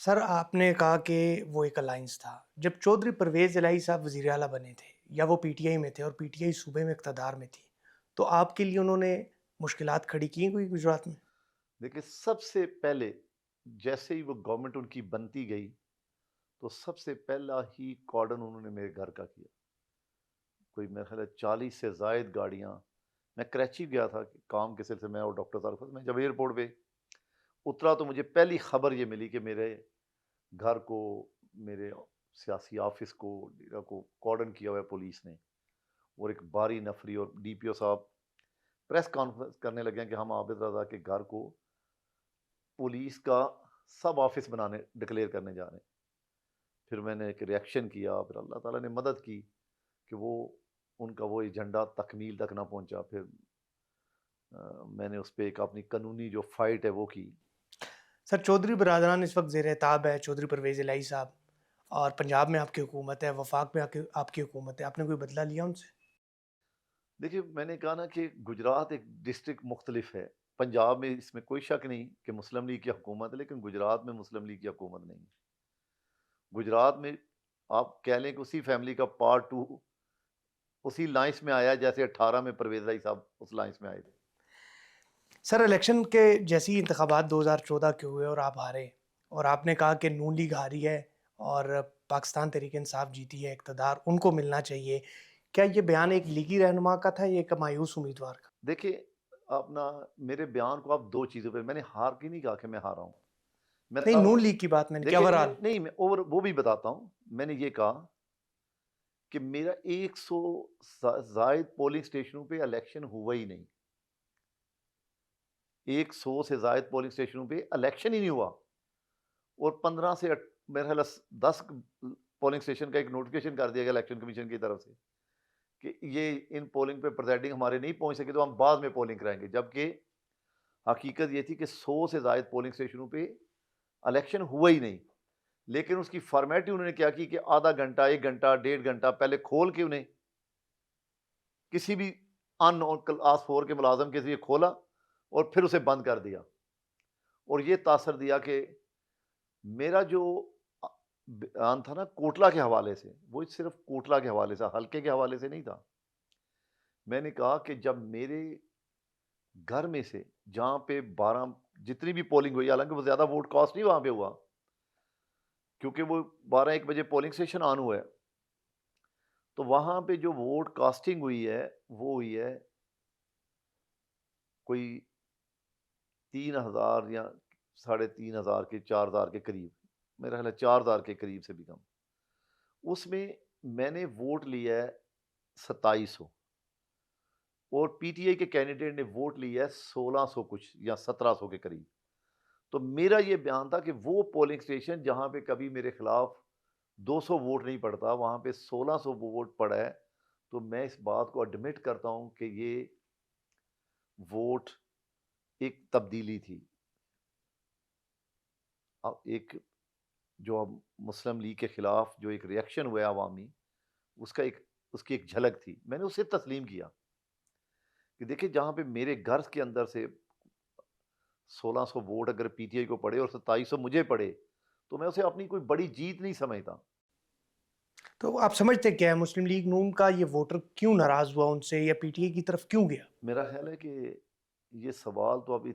سر آپ نے کہا کہ وہ ایک الائنس تھا جب چودھری پرویز الہی صاحب وزیر اعلیٰ بنے تھے یا وہ پی ٹی آئی میں تھے اور پی ٹی آئی صوبے میں اقتدار میں تھی تو آپ کے لیے انہوں نے مشکلات کھڑی کی کوئی گجرات میں؟ دیکھیں سب سے پہلے جیسے ہی وہ گورنمنٹ ان کی بنتی گئی تو سب سے پہلا ہی کارڈن انہوں نے میرے گھر کا کیا. کوئی میرے خیال ہے 40 سے زائد گاڑیاں. میں کراچی گیا تھا کام کے سلسلے میں اور ڈاکٹر طارق میں جب ایئرپورٹ پہ اترا تو مجھے پہلی خبر یہ ملی کہ میرے گھر کو، میرے سیاسی آفس کو کارڈن کیا ہوا ہے پولیس نے. اور ایک باری نفری اور ڈی پی او صاحب پریس کانفرنس کرنے لگے ہیں کہ ہم عابد رضا کے گھر کو پولیس کا سب آفس بنانے ڈکلیئر کرنے جا رہے ہیں. پھر میں نے ایک ریئیکشن کیا، پھر اللہ تعالیٰ نے مدد کی کہ وہ ان کا وہ ایجنڈا تکمیل تک نہ پہنچا. پھر میں نے اس پہ ایک اپنی قانونی جو فائٹ ہے وہ کی. سر چودھری برادران اس وقت زیر اعتاب ہے، چودھری پرویز الہی صاحب، اور پنجاب میں آپ کی حکومت ہے، وفاق میں آپ کی حکومت ہے، آپ نے کوئی بدلہ لیا ان سے؟ دیکھیے میں نے کہا نا کہ گجرات ایک ڈسٹرکٹ مختلف ہے. پنجاب میں اس میں کوئی شک نہیں کہ مسلم لیگ کی حکومت ہے، لیکن گجرات میں مسلم لیگ کی حکومت نہیں. گجرات میں آپ کہہ لیں کہ اسی فیملی کا پارٹ ٹو اسی لائنس میں آیا جیسے 18 میں پرویز الہی صاحب اس لائنس میں آئے تھے. سر الیکشن کے جیسی انتخابات 2014 کے ہوئے اور آپ ہارے، اور آپ نے کہا کہ نون لیگ ہاری ہے اور پاکستان تحریک انصاف جیتی ہے، اقتدار ان کو ملنا چاہیے، کیا یہ بیان ایک لیگی رہنما کا تھا یا ایک مایوس امیدوار کا؟ دیکھیں اپنا میرے بیان کو آپ دو چیزوں پہ، میں نے ہار کی نہیں کہا کہ میں ہارا ہوں. میں نہیں، اب نون لیگ کی بات میں نے کیا دیکھیں اوورال؟ نہیں میں اوور وہ بھی بتاتا ہوں. میں نے یہ کہا کہ میرا 100 زائد پولنگ اسٹیشنوں پہ الیکشن ہوا ہی نہیں. 100 سے زائد پولنگ اسٹیشنوں پہ الیکشن ہی نہیں ہوا. اور 15 سے میرے خیال 10 پولنگ اسٹیشن کا ایک نوٹیفکیشن کر دیا گیا الیکشن کمیشن کی طرف سے کہ یہ ان پولنگ پہ پریزائڈنگ ہمارے نہیں پہنچ سکے تو ہم بعد میں پولنگ کرائیں گے. جبکہ حقیقت یہ تھی کہ 100 سے زائد پولنگ اسٹیشنوں پہ الیکشن ہوا ہی نہیں. لیکن اس کی فارمیٹی انہوں نے کیا کی کہ آدھا گھنٹہ، 1 گھنٹہ، 1.5 گھنٹہ پہلے کھول کے انہیں کسی بھی ان کلاس 4 کے ملازم کے ذریعے کھولا اور پھر اسے بند کر دیا. اور یہ تاثر دیا کہ میرا جو بیان تھا نا کوٹلہ کے حوالے سے، وہ صرف کوٹلہ کے حوالے سے، حلقے کے حوالے سے نہیں تھا. میں نے کہا کہ جب میرے گھر میں سے جہاں پہ 12 جتنی بھی پولنگ ہوئی، حالانکہ وہ زیادہ ووٹ کاسٹ نہیں وہاں پہ ہوا کیونکہ وہ 12-1 بجے پولنگ اسٹیشن آن ہوا ہے، تو وہاں پہ جو ووٹ کاسٹنگ ہوئی ہے وہ ہوئی ہے کوئی 3,000 یا 3,500 کے 4,000 کے قریب. میرا خیال ہے 4,000 کے قریب سے بھی کم. اس میں میں نے ووٹ لیا ہے 2700 اور پی ٹی آئی کے کینڈیڈیٹ نے ووٹ لیا ہے 1600 کچھ یا 1700 کے قریب. تو میرا یہ بیان تھا کہ وہ پولنگ اسٹیشن جہاں پہ کبھی میرے خلاف 200 ووٹ نہیں پڑتا، وہاں پہ 1600 ووٹ پڑا ہے. تو میں اس بات کو ایڈمٹ کرتا ہوں کہ یہ ووٹ ایک تبدیلی تھی. اب ایک جو اب مسلم لیگ کے خلاف جو ایک ریئیکشن ہوا ہے عوامی، اس کی ایک جھلک تھی. میں نے اسے تسلیم کیا کہ دیکھیں جہاں پہ میرے گھر کے اندر سے 1600 ووٹ اگر پی ٹی آئی کو پڑے اور 2700 مجھے پڑے تو میں اسے اپنی کوئی بڑی جیت نہیں سمجھتا. تو آپ سمجھتے کیا ہے مسلم لیگ نون کا یہ ووٹر کیوں ناراض ہوا ان سے یا پی ٹی آئی کی طرف کیوں گیا؟ میرا خیال ہے کہ یہ سوال تو اب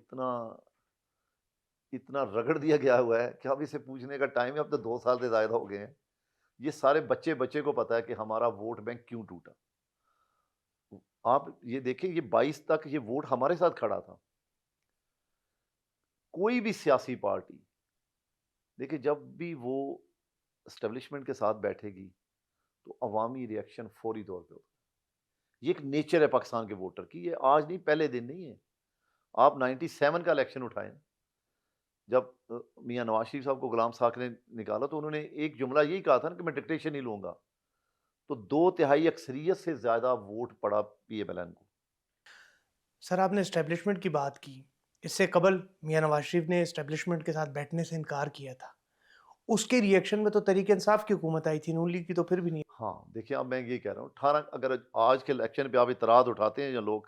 اتنا رگڑ دیا گیا ہوا ہے کہ اب اسے پوچھنے کا ٹائم ہے. اب تو 2 سال سے زائد ہو گئے ہیں. یہ سارے بچے کو پتا ہے کہ ہمارا ووٹ بینک کیوں ٹوٹا. آپ یہ دیکھیں یہ 22 تک یہ ووٹ ہمارے ساتھ کھڑا تھا. کوئی بھی سیاسی پارٹی دیکھیں جب بھی وہ اسٹیبلشمنٹ کے ساتھ بیٹھے گی تو عوامی ریئیکشن فوری طور پہ ہوتا ہے. یہ ایک نیچر ہے پاکستان کے ووٹر کی. یہ آج نہیں پہلے دن نہیں ہے. آپ 97 کا الیکشن اٹھائیں، جب میاں نواز شریف صاحب کو غلام ساکھ نے نکالا تو انہوں نے ایک جملہ یہی کہا تھا نا کہ میں ڈکٹیشن ہی لوں گا. تو 2/3 اکثریت سے زیادہ ووٹ پڑا پی ایم ایل این کو. سر آپ نے اسٹیبلشمنٹ کی بات کی، اس سے قبل میاں نواز شریف نے اسٹیبلشمنٹ کے ساتھ بیٹھنے سے انکار کیا تھا. اس کے ریئیکشن میں تو تحریک انصاف کی حکومت آئی تھی، نون لیگ کی تو پھر بھی نہیں. ہاں دیکھیں اب میں یہ کہہ رہا ہوں 18 اگر آج کے الیکشن پہ آپ اعتراض اٹھاتے ہیں یا لوگ،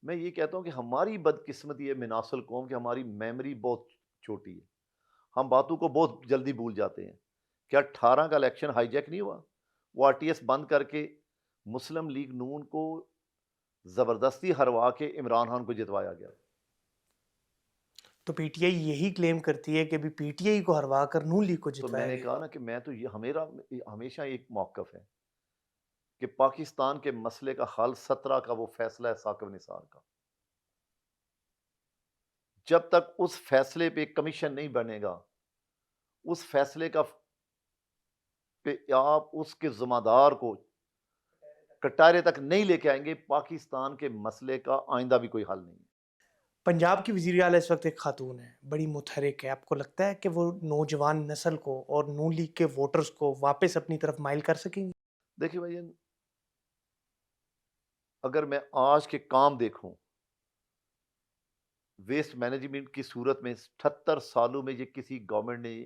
میں یہ کہتا ہوں کہ ہماری بدقسمتی ہے مناصل قوم کہ ہماری میموری بہت چھوٹی ہے. ہم باتوں کو بہت جلدی بھول جاتے ہیں. کیا 18 کا الیکشن ہائی جیک نہیں ہوا؟ وہ آر ٹی ایس بند کر کے مسلم لیگ نون کو زبردستی ہروا کے عمران خان کو جتوایا گیا. تو پی ٹی آئی یہی کلیم کرتی ہے کہ بھی پی ٹی آئی کو ہروا کر نون لیگ کو تو میں جتوایا نے گیا. کہا نا کہ میں تو یہ ہمیشہ ایک موقف ہے کہ پاکستان کے مسئلے کا حل 17 کا وہ فیصلہ ہے ثاقب نثار کا. جب تک اس فیصلے پہ کمیشن نہیں بنے گا، اس فیصلے کا پہ آپ اس کے ذمہ دار کو کٹارے تک نہیں لے کے آئیں گے، پاکستان کے مسئلے کا آئندہ بھی کوئی حل نہیں ہے. پنجاب کی وزیر اعلیٰ اس وقت ایک خاتون ہے، بڑی متحرک ہے. آپ کو لگتا ہے کہ وہ نوجوان نسل کو اور نون لیگ کے ووٹرز کو واپس اپنی طرف مائل کر سکیں گی؟ دیکھیے بھائی، اگر میں آج کے کام دیکھوں ویسٹ مینجمنٹ کی صورت میں، 78 سالوں میں یہ کسی گورنمنٹ نے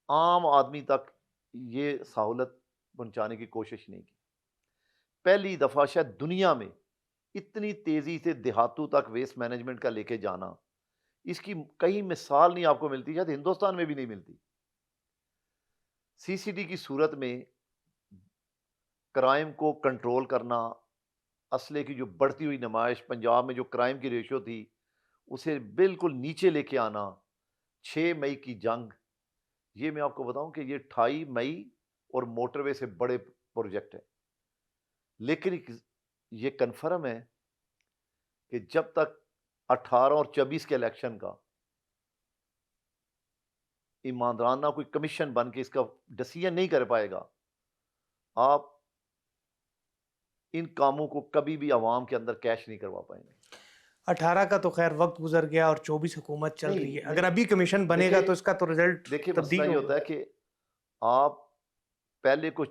عام آدمی تک یہ سہولت پہنچانے کی کوشش نہیں کی. پہلی دفعہ شاید دنیا میں اتنی تیزی سے دیہاتوں تک ویسٹ مینجمنٹ کا لے کے جانا، اس کی کہیں مثال نہیں آپ کو ملتی، شاید ہندوستان میں بھی نہیں ملتی. سی سی ڈی کی صورت میں کرائم کو کنٹرول کرنا، اسلحے کی جو بڑھتی ہوئی نمائش، پنجاب میں جو کرائم کی ریشو تھی اسے بالکل نیچے لے کے آنا، 6 مئی کی جنگ. یہ میں آپ کو بتاؤں کہ یہ 28 مئی اور موٹر وے سے بڑے پروجیکٹ ہیں، لیکن یہ کنفرم ہے کہ جب تک 18 اور 24 کے الیکشن کا ایماندارانہ کوئی کمیشن بن کے اس کا ڈسیزن نہیں کر پائے گا، آپ ان کاموں کو کبھی بھی عوام کے اندر کیش نہیں کروا پائیں گے. 18 کا تو خیر وقت گزر گیا اور 24 حکومت چل رہی ہے. اگر نہیں ابھی کمیشن بنے گا تو اس کا تو رزلٹ دیکھیے مسئلہ تبدیل یہ ہوگا. ہوتا ہے کہ آپ پہلے کو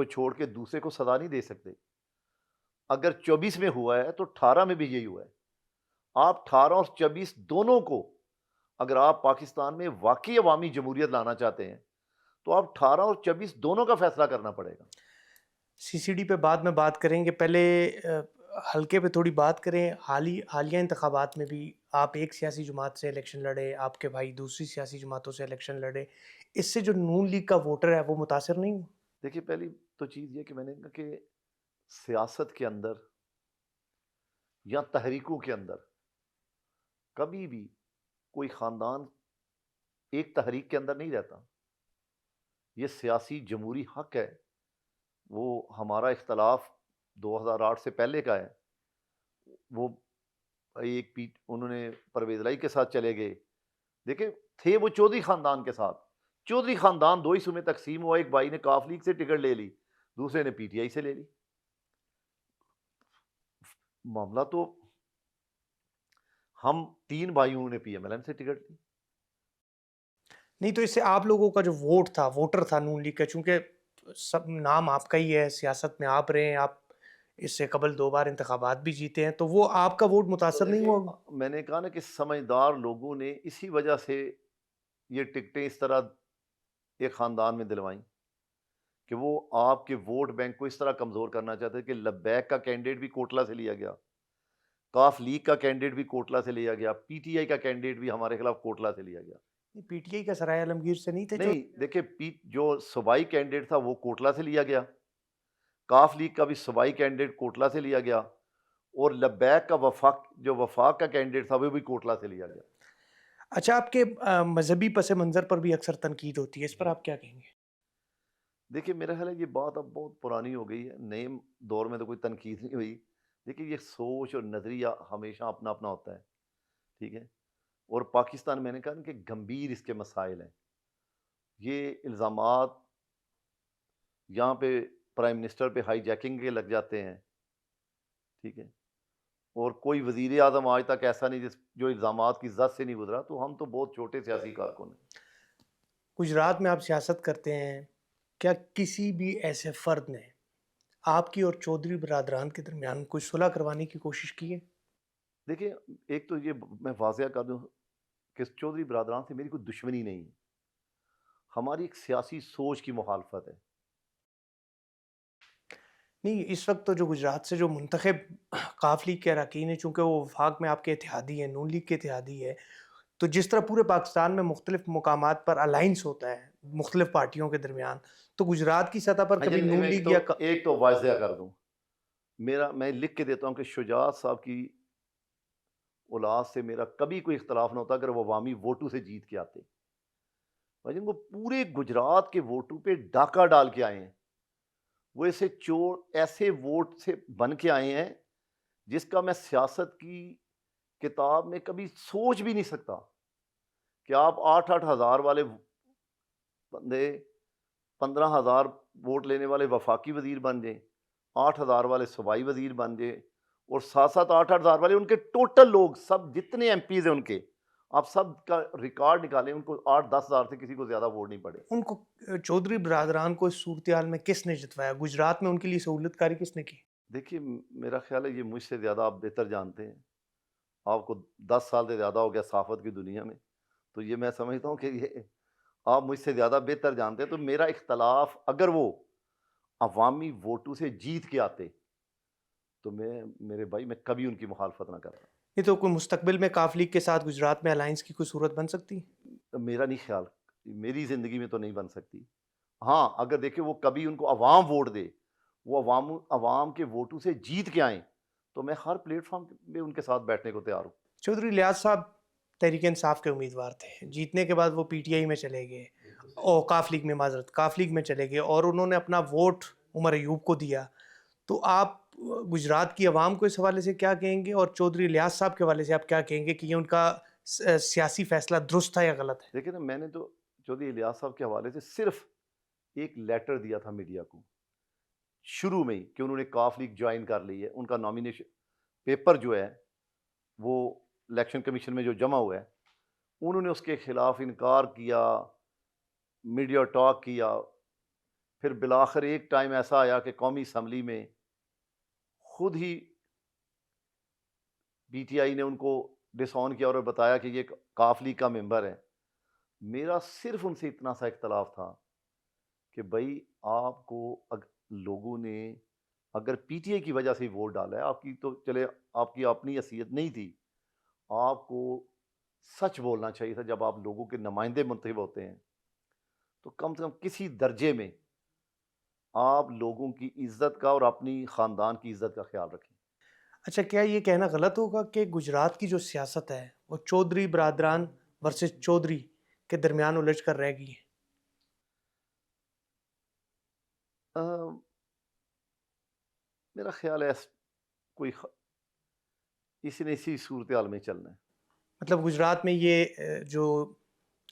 چھوڑ کے دوسرے کو سزا نہیں دے سکتے. اگر 24 میں ہوا ہے تو 18 میں بھی یہی ہوا ہے. آپ 18 اور 24 دونوں کو، اگر آپ پاکستان میں واقعی عوامی جمہوریت لانا چاہتے ہیں تو آپ 18 اور 24 دونوں کا فیصلہ کرنا پڑے گا. سی سی ڈی پہ بعد میں بات کریں گے، پہلے حلقے پہ تھوڑی بات کریں. حالیہ انتخابات میں بھی آپ ایک سیاسی جماعت سے الیکشن لڑے، آپ کے بھائی دوسری سیاسی جماعتوں سے الیکشن لڑے. اس سے جو نون لیگ کا ووٹر ہے وہ متاثر نہیں ہوا؟ دیکھیے پہلی تو چیز یہ کہ میں نے کہا کہ سیاست کے اندر یا تحریکوں کے اندر کبھی بھی کوئی خاندان ایک تحریک کے اندر نہیں رہتا. یہ سیاسی جمہوری حق ہے. وہ ہمارا اختلاف 2008 سے پہلے کا ہے. وہ انہوں نے پرویز الہی کے ساتھ چلے گئے. دیکھیں تھے وہ چودھری خاندان کے ساتھ، چودھری خاندان 2 حصوں میں تقسیم ہوا. ایک بھائی نے کاف لیگ سے ٹکٹ لے لی، دوسرے نے پی ٹی آئی سے لے لی. معاملہ تو ہم 3 بھائیوں نے پی ایم ایل این سے ٹکٹ لی. نہیں تو اس سے آپ لوگوں کا جو ووٹ تھا، ووٹر تھا نون لیگ کا، چونکہ سب نام آپ کا ہی ہے، سیاست میں آپ رہے ہیں، آپ اس سے قبل 2 بار انتخابات بھی جیتے ہیں، تو وہ آپ کا ووٹ متاثر نہیں ہوا؟ میں نے کہا نا کہ سمجھدار لوگوں نے اسی وجہ سے یہ ٹکٹیں اس طرح ایک خاندان میں دلوائیں کہ وہ آپ کے ووٹ بینک کو اس طرح کمزور کرنا چاہتے کہ لبیک کا کینڈیڈیٹ بھی کوٹلہ سے لیا گیا، کاف لیگ کا کینڈیڈیٹ بھی کوٹلہ سے لیا گیا، پی ٹی آئی کا کینڈیڈیٹ بھی ہمارے خلاف کوٹلہ سے لیا گیا. پی ٹی آئی کا سرائے عالمگیر سے نہیں تھے؟ نہیں دیکھیں جو صوبائی کینڈیڈیٹ تھا وہ کوٹلہ سے لیا گیا، کاف لیگ کا بھی صوبائی کینڈیڈیٹ کوٹلہ سے لیا گیا، اور لبیک کا وفاق کا کینڈیڈیٹ تھا وہ بھی کوٹلہ سے لیا گیا. اچھا، آپ کے مذہبی پس منظر پر بھی اکثر تنقید ہوتی ہے، اس پر آپ کیا کہیں گے؟ دیکھیے میرا خیال ہے یہ بات اب بہت پرانی ہو گئی ہے، نئے دور میں تو کوئی تنقید نہیں ہوئی. دیکھیے یہ سوچ اور نظریہ ہمیشہ اپنا اپنا ہوتا ہے، ٹھیک ہے. اور پاکستان میں نے کہا نا کہ گمبھیر اس کے مسائل ہیں. یہ الزامات یہاں پہ پرائم منسٹر پہ ہائی جیکنگ کے لگ جاتے ہیں، ٹھیک ہے، اور کوئی وزیر اعظم آج تک ایسا نہیں جو الزامات کی زد سے نہیں گزرا. تو ہم تو بہت چھوٹے سیاسی کارکن ہیں. گجرات میں آپ سیاست کرتے ہیں، کیا کسی بھی ایسے فرد نے آپ کی اور چودھری برادران کے درمیان کوئی صلح کروانے کی کوشش کی ہے؟ دیکھیں ایک تو یہ میں واضح کر دوں کہ چودھری برادران سے میری کوئی دشمنی نہیں ہے، ہماری ایک سیاسی سوچ کی مخالفت ہے. نہیں، اس وقت تو جو گجرات سے جو منتخب قاف لیگ کے اراکین ہیں، چونکہ وہ وفاق میں آپ کے اتحادی ہیں، نون لیگ کے اتحادی ہے، تو جس طرح پورے پاکستان میں مختلف مقامات پر الائنس ہوتا ہے مختلف پارٹیوں کے درمیان، تو گجرات کی سطح پر اچھا کبھی میں نون ایک لیگ تو یا ایک تو واضح کر دوں، میں لکھ کے دیتا ہوں کہ شجاعت صاحب کی اولاد سے میرا کبھی کوئی اختلاف نہ ہوتا اگر وہ عوامی ووٹوں سے جیت کے آتے، بھائی جان وہ پورے گجرات کے ووٹوں پہ ڈاکہ ڈال کے آئے ہیں، وہ ایسے چور ایسے ووٹ سے بن کے آئے ہیں جس کا میں سیاست کی کتاب میں کبھی سوچ بھی نہیں سکتا کہ آپ 8,000 والے بندے 15,000 ووٹ لینے والے وفاقی وزیر بن جائیں، 8,000 والے صوبائی وزیر بن جائیں، اور 8,000 والے ان کے ٹوٹل لوگ سب جتنے ایم پیز ہیں ان کے آپ سب کا ریکارڈ نکالیں، ان کو 8-10,000 سے کسی کو زیادہ ووٹ نہیں پڑے۔ ان کو چودھری برادران کو اس صورتحال میں کس نے جتوایا؟ گجرات میں ان کے لیے سہولت کاری کس نے کی؟ دیکھیے میرا خیال ہے یہ مجھ سے زیادہ آپ بہتر جانتے ہیں، آپ کو 10 سال سے زیادہ ہو گیا صحافت کی دنیا میں، تو یہ میں سمجھتا ہوں کہ یہ آپ مجھ سے زیادہ بہتر جانتے ہیں، تو میرا اختلاف اگر وہ عوامی ووٹوں سے جیت کے آتے تو میرے بھائی میں کبھی ان کی مخالفت نہ کرتا۔ یہ تو کوئی مستقبل میں کاف لیگ کے ساتھ گجرات میں الائنس کی کوئی صورت بن سکتی؟ میرا نہیں خیال، میری زندگی میں تو نہیں بن سکتی۔ ہاں اگر دیکھیں وہ کبھی ان کو عوام ووٹ دے، وہ عوام کے ووٹوں سے جیت کے آئیں تو میں ہر پلیٹ فارم پہ ان کے ساتھ بیٹھنے کو تیار ہوں۔ چودھری الیاس صاحب تحریک انصاف کے امیدوار تھے، جیتنے کے بعد وہ پی ٹی آئی میں چلے گئے اور کاف لیگ میں کاف لیگ میں چلے گئے اور انہوں نے اپنا ووٹ عمر ایوب کو دیا، تو آپ گجرات کی عوام کو اس حوالے سے کیا کہیں گے اور چودھری الیاس صاحب کے حوالے سے آپ کیا کہیں گے کہ یہ ان کا سیاسی فیصلہ درست تھا یا غلط ہے؟ دیکھیں نا میں نے تو چودھری الیاس صاحب کے حوالے سے صرف ایک لیٹر دیا تھا میڈیا کو شروع میں ہی کہ انہوں نے کاف لیگ جوائن کر لی ہے، ان کا نامینیشن پیپر جو ہے وہ الیکشن کمیشن میں جو جمع ہوا ہے انہوں نے اس کے خلاف انکار کیا، میڈیا ٹاک کیا، پھر بالآخر ایک ٹائم ایسا آیا کہ قومی اسمبلی میں خود ہی پی ٹی آئی نے ان کو ڈس آن کیا اور بتایا کہ یہ کاف لیگ کا ممبر ہے۔ میرا صرف ان سے اتنا سا اختلاف تھا کہ بھائی آپ کو لوگوں نے اگر پی ٹی آئی کی وجہ سے ووٹ ڈالا ہے، آپ کی تو چلے آپ کی اپنی حیثیت نہیں تھی، آپ کو سچ بولنا چاہیے تھا جب آپ لوگوں کے نمائندے منتخب ہوتے ہیں تو کم سے کم کسی درجے میں آپ لوگوں کی عزت کا اور اپنی خاندان کی عزت کا خیال رکھیں۔ اچھا، کیا یہ کہنا غلط ہوگا کہ گجرات کی جو سیاست ہے وہ چودھری برادران ورسز چودھری کے درمیان الجھ کر رہ گئی ہے؟ میرا خیال ہے کوئی اسی نے اسی صورتحال میں چلنا ہے۔ مطلب گجرات میں یہ جو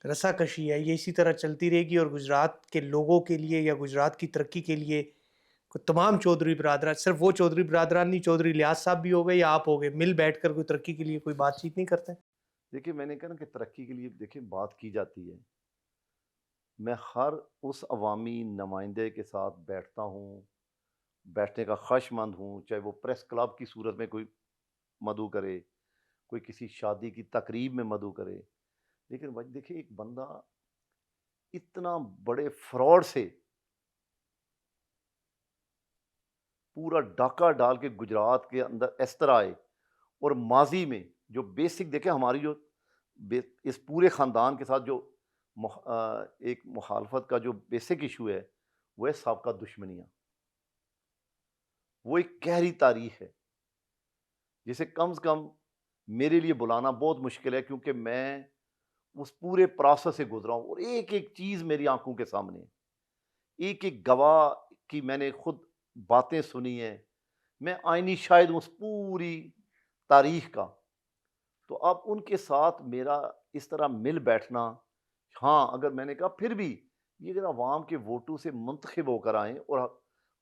رسا کشی ہے یہ اسی طرح چلتی رہے گی اور گجرات کے لوگوں کے لیے یا گجرات کی ترقی کے لیے تمام چودھری برادران، صرف وہ چودھری برادران نہیں، چودھری الیاس صاحب بھی ہو گئے یا آپ ہو گئے، مل بیٹھ کر کوئی ترقی کے لیے کوئی بات چیت نہیں کرتے؟ دیکھیں میں نے کہا نا کہ ترقی کے لیے دیکھیں بات کی جاتی ہے، میں ہر اس عوامی نمائندے کے ساتھ بیٹھتا ہوں، بیٹھنے کا خواہش مند ہوں، چاہے وہ پریس کلب کی صورت میں کوئی مدعو کرے، کوئی کسی شادی کی تقریب میں مدعو کرے، لیکن دیکھیں ایک بندہ اتنا بڑے فراڈ سے پورا ڈاکہ ڈال کے گجرات کے اندر اس طرح آئے اور ماضی میں جو بیسک دیکھیں ہماری جو اس پورے خاندان کے ساتھ جو ایک مخالفت کا جو بیسک ایشو ہے وہ ہے سابقہ دشمنیاں، وہ ایک گہری تاریخ ہے جسے کم سے کم میرے لیے بلانا بہت مشکل ہے کیونکہ میں اس پورے پروسیس سے گزرا ہوں اور ایک ایک چیز میری آنکھوں کے سامنے ہے، ایک ایک گواہ کی میں نے خود باتیں سنی ہیں، میں آئینی شاہد ہوں اس پوری تاریخ کا، تو اب ان کے ساتھ میرا اس طرح مل بیٹھنا، ہاں اگر میں نے کہا پھر بھی یہ اگر عوام کے ووٹوں سے منتخب ہو کر آئیں اور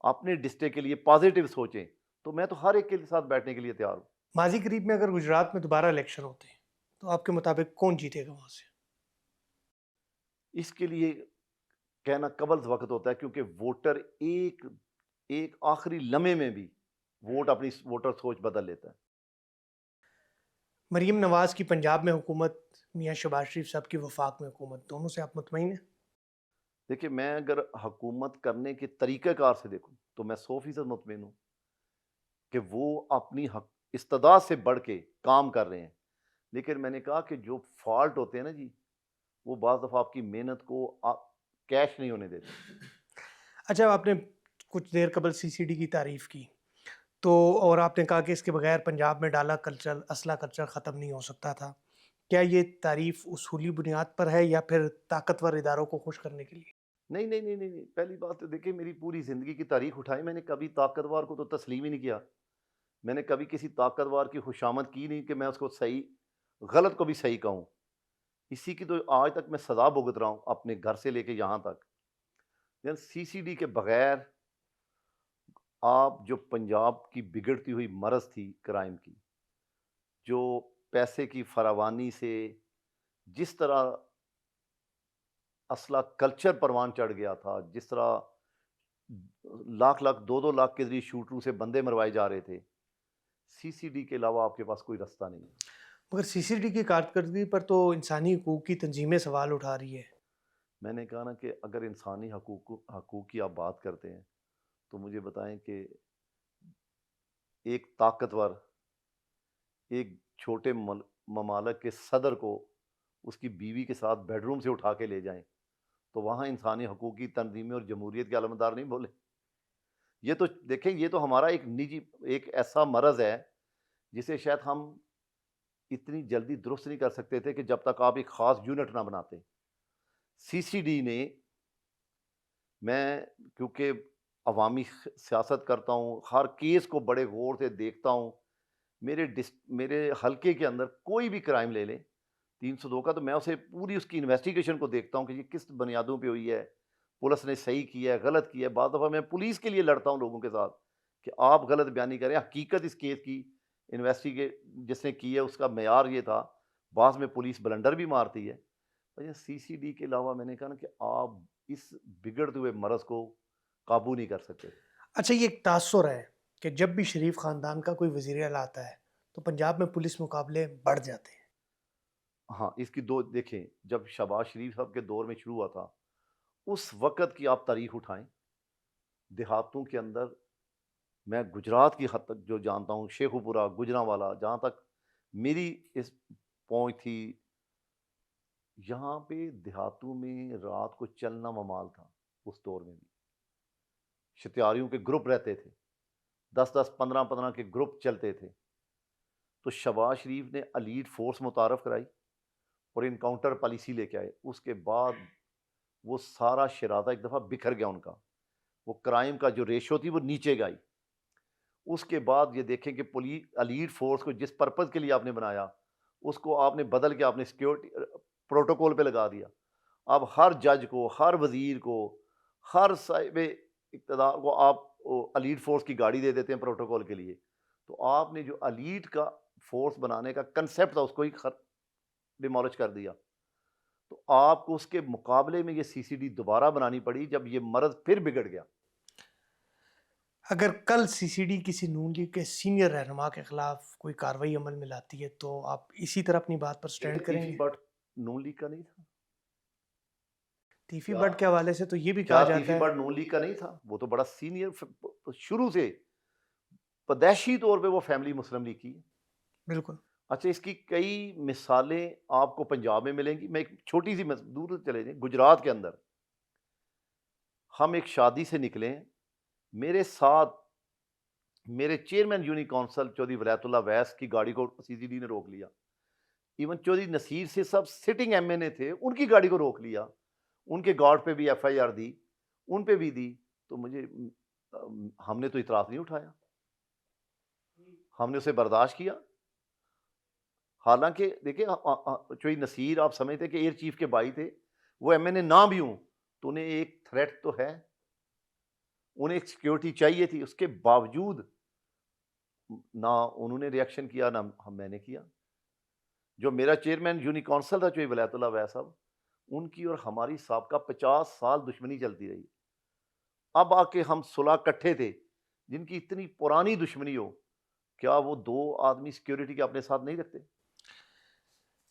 اپنے ڈسٹرکٹ کے لیے پازیٹیو سوچیں تو میں تو ہر ایک کے ساتھ بیٹھنے کے لیے تیار ہوں۔ ماضی قریب میں اگر گجرات میں دوبارہ الیکشن ہوتے ہیں تو آپ کے مطابق کون جیتے گا وہاں سے؟ اس کے لیے کہنا قبل وقت ہوتا ہے کیونکہ ووٹر ایک آخری لمحے میں بھی اپنی ووٹر سوچ بدل لیتا ہے۔ مریم نواز کی پنجاب میں حکومت، میاں شہباز شریف صاحب کی وفاق میں حکومت، دونوں سے آپ مطمئن ہیں؟ دیکھیں میں اگر حکومت کرنے کے طریقہ کار سے دیکھوں تو میں 100% مطمئن ہوں کہ وہ اپنی استعداد سے بڑھ کے کام کر رہے ہیں، لیکن میں نے کہا کہ جو فالٹ ہوتے ہیں نا جی، وہ بعض دفعہ آپ کی محنت کو کیش نہیں ہونے دیتے۔ اچھا، آپ نے کچھ دیر قبل سی سی ڈی کی تعریف کی، تو اور آپ نے کہا کہ اس کے بغیر پنجاب میں ڈالا کلچر، اسلحہ کلچر ختم نہیں ہو سکتا تھا۔ کیا یہ تعریف اصولی بنیاد پر ہے یا پھر طاقتور اداروں کو خوش کرنے کے لیے؟ نہیں نہیں نہیں نہیں نہیں، پہلی بات تو دیکھیں، میری پوری زندگی کی تاریخ اٹھائی، میں نے کبھی طاقتور کو تو تسلیم ہی نہیں کیا۔ میں نے کبھی کسی طاقتور کی خوشامد کی نہیں کہ میں اس کو صحیح، غلط کو بھی صحیح کہوں۔ اسی کی تو آج تک میں سزا بھگت رہا ہوں، اپنے گھر سے لے کے یہاں تک۔ یعنی سی سی ڈی کے بغیر آپ جو پنجاب کی بگڑتی ہوئی مرض تھی کرائم کی، جو پیسے کی فراوانی سے جس طرح اسلحہ کلچر پروان چڑھ گیا تھا، جس طرح لاکھ لاکھ 2 لاکھ کے ذریعے شوٹروں سے بندے مروائے جا رہے تھے، سی سی ڈی کے علاوہ آپ کے پاس کوئی رستہ نہیں ہے۔ مگر سی سی ڈی کی کارکردگی پر تو انسانی حقوق کی تنظیمیں سوال اٹھا رہی ہے۔ میں نے کہا نا کہ اگر انسانی حقوق کی آپ بات کرتے ہیں تو مجھے بتائیں کہ ایک طاقتور ایک چھوٹے ممالک کے صدر کو اس کی بیوی کے ساتھ بیڈ روم سے اٹھا کے لے جائیں تو وہاں انسانی حقوق کی تنظیمیں اور جمہوریت کے علمدار نہیں بولے؟ یہ تو دیکھیں، یہ تو ہمارا ایک نجی، ایک ایسا مرض ہے جسے شاید ہم اتنی جلدی درست نہیں کر سکتے تھے کہ جب تک آپ ایک خاص یونٹ نہ بناتے۔ سی سی ڈی نے، میں کیونکہ عوامی سیاست کرتا ہوں، ہر کیس کو بڑے غور سے دیکھتا ہوں، میرے حلقے کے اندر کوئی بھی کرائم لے لیں 302 کا، تو میں اسے پوری اس کی انویسٹیگیشن کو دیکھتا ہوں کہ یہ کس بنیادوں پہ ہوئی ہے، پولیس نے صحیح کیا ہے، غلط کیا ہے۔ بعض دفعہ میں پولیس کے لیے لڑتا ہوں لوگوں کے ساتھ کہ آپ غلط بیانی کریں، حقیقت اس کیس کی انویسٹیگیٹ جس نے کی ہے اس کا معیار یہ تھا۔ بعض میں پولیس بلنڈر بھی مارتی ہے۔ سی سی ڈی کے علاوہ میں نے کہا نا کہ آپ اس بگڑتے ہوئے مرض کو قابو نہیں کر سکتے۔ اچھا، یہ ایک تاثر ہے کہ جب بھی شریف خاندان کا کوئی وزیر اعلیٰ آتا ہے تو پنجاب میں پولیس مقابلے بڑھ جاتے ہیں۔ ہاں، اس کی دو دیکھیں، جب شہباز شریف صاحب کے دور میں شروع ہوا تھا، اس وقت کی آپ تاریخ اٹھائیں، دیہاتوں کے اندر، میں گجرات کی حد تک جو جانتا ہوں، شیخو پورہ، گجرانوالا، جہاں تک میری اس پہنچ تھی، یہاں پہ دیہاتوں میں رات کو چلنا ممال تھا۔ اس دور میں بھی شتیاریوں کے گروپ رہتے تھے، 10 10 15 15 کے گروپ چلتے تھے۔ تو شہباز شریف نے ایلیٹ فورس متعارف کرائی اور انکاؤنٹر پالیسی لے کے آئے۔ اس کے بعد وہ سارا شرادہ ایک دفعہ بکھر گیا ان کا، وہ کرائم کا جو ریشو تھی وہ نیچے گئی۔ اس کے بعد یہ دیکھیں کہ ایلیٹ فورس کو جس پرپز کے لیے آپ نے بنایا، اس کو آپ نے بدل کے آپ نے سیکیورٹی پروٹوکول پہ لگا دیا۔ اب ہر جج کو، ہر وزیر کو، ہر صاحب اقتدار کو آپ ایلیٹ فورس کی گاڑی دے دیتے ہیں پروٹوکول کے لیے۔ تو آپ نے جو ایلیٹ کا فورس بنانے کا کنسیپٹ تھا اس کو ہی ڈیمولش کر دیا۔ تو آپ کو اس کے مقابلے میں یہ سی سی ڈی دوبارہ بنانی پڑی جب یہ مرض پھر بگڑ گیا۔ اگر کل سی سی ڈی کسی نون لیگ کے سینئر رہنما کے خلاف کوئی کارروائی عمل میں لاتی ہے تو آپ اسی طرح اپنی بات پر سٹینڈ کریں تیفی گے؟ بٹ نون لیگ کا نہیں تھا؟ تیفی بٹ کے حوالے سے تو یہ بھی کہا کیا تیفی جاتا ہے۔ بٹ نون لیگ کا نہیں تھا؟ وہ تو بڑا سینئر، شروع سے پدیشی طور پہ وہ فیملی مسلم لیگ کی ہے۔ بالکل۔ اچھا، اس کی کئی مثالیں آپ کو پنجاب میں ملیں گی۔ میں ایک چھوٹی سی دور چلے جائیں، گجرات کے اندر ہم ایک شادی سے نکلے، میرے ساتھ میرے چیئرمین یونی کونسل چودھری ولایت اللہ ویس کی گاڑی کو سی سی ڈی نے روک لیا۔ ایون چودھری نصیر سے سب سٹنگ ایم این اے تھے، ان کی گاڑی کو روک لیا، ان کے گارڈ پہ بھی ایف آئی آر دی، ان پہ بھی دی۔ تو مجھے ہم نے تو اعتراض نہیں اٹھایا، ہم نے اسے برداشت کیا۔ حالانکہ دیکھیں، چودھری نصیر آپ سمجھتے کہ ایئر چیف کے بھائی تھے، وہ ایم این اے نہ بھی ہوں تو انہیں ایک تھریٹ تو ہے، انہیں ایک سیکیورٹی چاہیے تھی۔ اس کے باوجود نہ انہوں نے ریئیکشن کیا، نہ میں نے کیا۔ جو میرا چیئرمین یونی کونسل تھا چودھری ولایت اللہ ویس صاحب، ان کی اور ہماری سابقہ 50 سال دشمنی چلتی رہی۔ اب آ کے ہم صلح کٹھے تھے، جن کی اتنی پرانی دشمنی ہو، کیا وہ 2 آدمی سیکیورٹی کے اپنے ساتھ نہیں رکھتے؟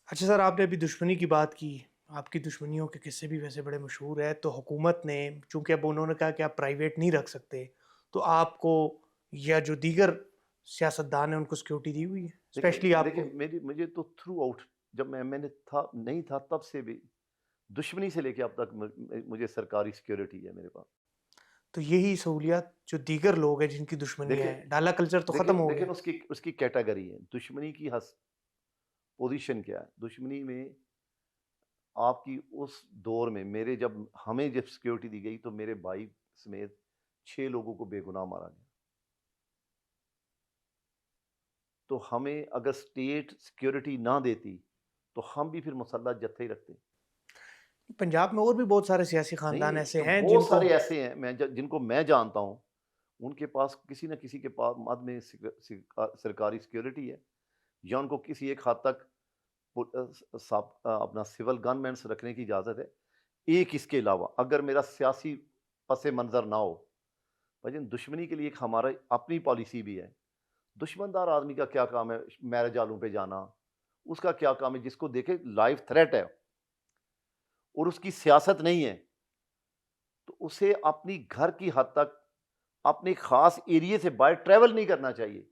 اچھا سر، آپ نے ابھی دشمنی کی بات کی، آپ کی دشمنیوں کے قصے بھی ویسے بڑے مشہور ہیں، تو حکومت نے چونکہ اب انہوں نے کہا کہ آپ پرائیویٹ نہیں رکھ سکتے، تو آپ کو یا جو دیگر سیاستدان ہیں ان کو سیکورٹی دی ہوئی ہے دیکھیں اسپیشلی آپ دیکھیں کو؟ مجھے تو تھرو آؤٹ جب میں نے تھا نہیں تھا تب سے بھی دشمنی سے لے کے اب تک مجھے سرکاری سیکورٹی ہے میرے پاس. تو یہی سہولیات جو دیگر لوگ ہیں جن کی دشمنیاں دیکھیں ہیں، ڈالا کلچر تو دیکھیں ختم ہو گیا. لیکن اس کی کیٹیگری ہے دشمنی کی پوزیشن کیا ہے دشمنی میں. آپ کی اس دور میں ہمیں جب سیکورٹی دی گئی تو میرے بھائی سمیت 6 لوگوں کو بے گناہ مارا گیا. تو ہمیں اگر اسٹیٹ سیکورٹی نہ دیتی تو ہم بھی پھر مسلح جتھے ہی رکھتے. پنجاب میں اور بھی بہت سارے سیاسی نہیں خاندان نہیں ایسے تو ہیں بہت جن کو سارے ایسے ہیں جن کو میں جانتا ہوں ان کے پاس کسی نہ کسی کے پاس مد میں سرکاری سیکورٹی ہے یا ان کو کسی ایک حد تک اپنا سول گنمنٹس رکھنے کی اجازت ہے. ایک اس کے علاوہ اگر میرا سیاسی پس منظر نہ ہو بھائی دشمنی کے لیے ایک ہمارا اپنی پالیسی بھی ہے. دشمندار آدمی کا کیا کام ہے میرج ہالوں پہ جانا. اس کا کیا کام ہے جس کو دیکھے لائف تھریٹ ہے اور اس کی سیاست نہیں ہے تو اسے اپنی گھر کی حد تک اپنے خاص ایریے سے باہر ٹریول نہیں کرنا چاہیے.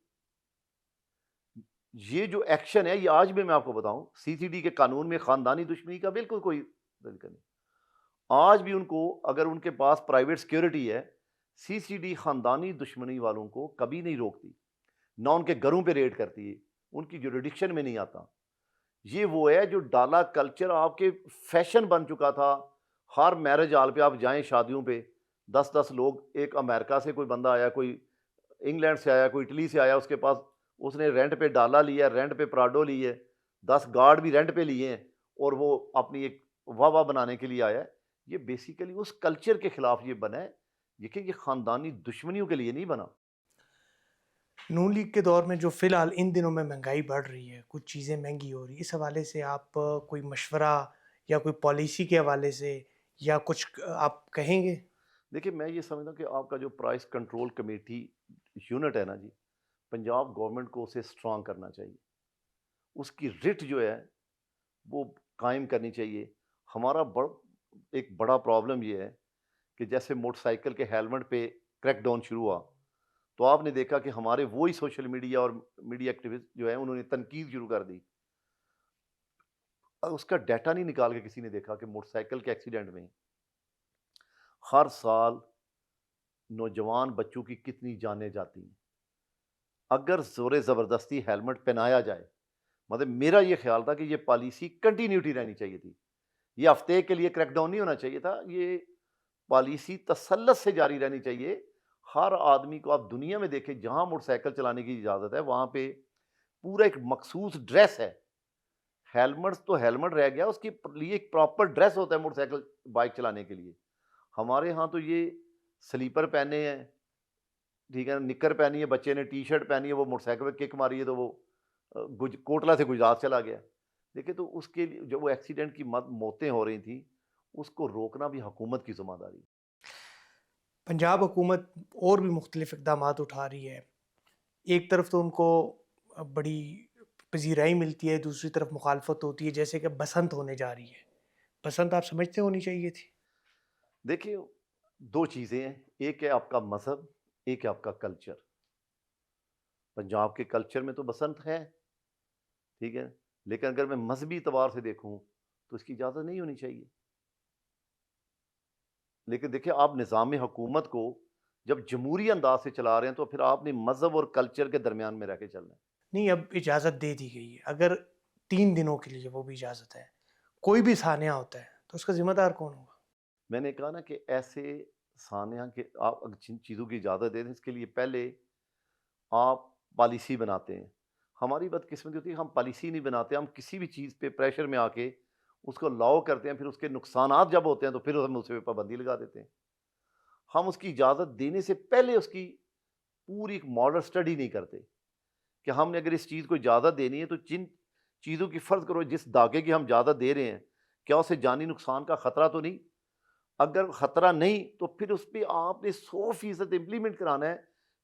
یہ جو ایکشن ہے یہ آج بھی میں آپ کو بتاؤں CCD کے قانون میں خاندانی دشمنی کا بالکل کوئی ذکر نہیں. آج بھی ان کو اگر ان کے پاس پرائیویٹ سیکورٹی ہے CCD خاندانی دشمنی والوں کو کبھی نہیں روکتی نہ ان کے گھروں پہ ریڈ کرتی ہے ان کی جوریڈکشن میں نہیں آتا. یہ وہ ہے جو ڈالا کلچر آپ کے فیشن بن چکا تھا. ہر میرج ہال پہ آپ جائیں شادیوں پہ 10 لوگ ایک امریکہ سے کوئی بندہ آیا کوئی انگلینڈ سے آیا کوئی اٹلی سے آیا اس نے رینٹ پہ ڈالا لیا رینٹ پہ پراڈو لی ہے 10 گارڈ بھی رینٹ پہ لیے ہیں اور وہ اپنی ایک واہ بنانے کے لیے آیا ہے. یہ بیسیکلی اس کلچر کے خلاف یہ بنا ہے یہ خاندانی دشمنیوں کے لیے نہیں بنا. نون لیگ کے دور میں جو فی الحال ان دنوں میں مہنگائی بڑھ رہی ہے کچھ چیزیں مہنگی ہو رہی ہیں اس حوالے سے آپ کوئی مشورہ یا کوئی پالیسی کے حوالے سے یا کچھ آپ کہیں گے؟ دیکھیں میں یہ سمجھتا ہوں کہ آپ کا جو پرائس کنٹرول کمیٹی یونٹ ہے نا جی پنجاب گورنمنٹ کو اسے اسٹرانگ کرنا چاہیے. اس کی رٹ جو ہے وہ قائم کرنی چاہیے. ہمارا ایک بڑا پرابلم یہ ہے کہ جیسے موٹر سائیکل کے ہیلمٹ پہ کریک ڈاؤن شروع ہوا تو آپ نے دیکھا کہ ہمارے وہی سوشل میڈیا اور میڈیا ایکٹیوسٹ جو ہیں انہوں نے تنقید شروع کر دی. اس کا ڈیٹا نہیں نکال کے کسی نے دیکھا کہ موٹر سائیکل کے ایکسیڈنٹ میں ہر سال نوجوان بچوں کی کتنی جانیں جاتی ہیں. اگر زور زبردستی ہیلمٹ پہنایا جائے مطلب میرا یہ خیال تھا کہ یہ پالیسی کنٹینیوٹی رہنی چاہیے تھی. یہ ہفتے کے لیے کریک ڈاؤن نہیں ہونا چاہیے تھا. یہ پالیسی تسلط سے جاری رہنی چاہیے. ہر آدمی کو آپ دنیا میں دیکھیں جہاں موٹر سائیکل چلانے کی اجازت ہے وہاں پہ پورا ایک مخصوص ڈریس ہے. ہیلمٹ تو ہیلمٹ رہ گیا اس کے لیے ایک پراپر ڈریس ہوتا ہے موٹر سائیکل بائک چلانے کے لیے. ہمارے ہاں تو یہ سلیپر پہنے ہیں ٹھیک ہے نکر پہنی ہے بچے نے ٹی شرٹ پہنی ہے وہ موٹر سائیکل پہ کک ماری ہے تو وہ کوٹلہ سے گجرات چلا گیا. دیکھیں تو اس کے لیے جو وہ ایکسیڈنٹ کی موتیں ہو رہی تھیں اس کو روکنا بھی حکومت کی ذمہ داری. پنجاب حکومت اور بھی مختلف اقدامات اٹھا رہی ہے. ایک طرف تو ان کو بڑی پذیرائی ملتی ہے دوسری طرف مخالفت ہوتی ہے جیسے کہ بسنت ہونے جا رہی ہے. بسنت آپ سمجھتے ہونی چاہیے تھی؟ دیکھیں 2 چیزیں ہیں ایک ہے آپ کا مذہب ایک ہے آپ کا کلچر. پنجاب کے کلچر میں تو بسنت ہے ٹھیک ہے لیکن اگر میں مذہبی اعتبار سے دیکھوں تو اس کی اجازت نہیں ہونی چاہیے. لیکن دیکھیں آپ نظام حکومت کو جب جمہوری انداز سے چلا رہے ہیں تو پھر آپ نے مذہب اور کلچر کے درمیان میں رہ کے چلنا ہے. نہیں اب اجازت دے دی گئی ہے اگر 3 دنوں کے لیے وہ بھی اجازت ہے کوئی بھی سانحہ ہوتا ہے تو اس کا ذمہ دار کون ہوگا؟ میں نے کہا نا کہ ایسے سانحہ کے آپ اگر جن چیزوں کی اجازت دے دیں اس کے لیے پہلے آپ پالیسی بناتے ہیں. ہماری بدقسمتی ہوتی ہے ہم پالیسی نہیں بناتے ہم کسی بھی چیز پہ پریشر میں آ کے اس کو لاؤ کرتے ہیں پھر اس کے نقصانات جب ہوتے ہیں تو پھر ہم اس پہ پابندی لگا دیتے ہیں. ہم اس کی اجازت دینے سے پہلے اس کی پوری ایک ماڈل اسٹڈی نہیں کرتے کہ ہم نے اگر اس چیز کو اجازت دینی ہے تو جن چیزوں کی فرض کرو جس دھاگے کی ہم اجازت دے رہے ہیں کیا اسے جانی نقصان کا خطرہ تو نہیں. اگر خطرہ نہیں تو پھر اس پہ آپ نے 100% امپلیمنٹ کرانا ہے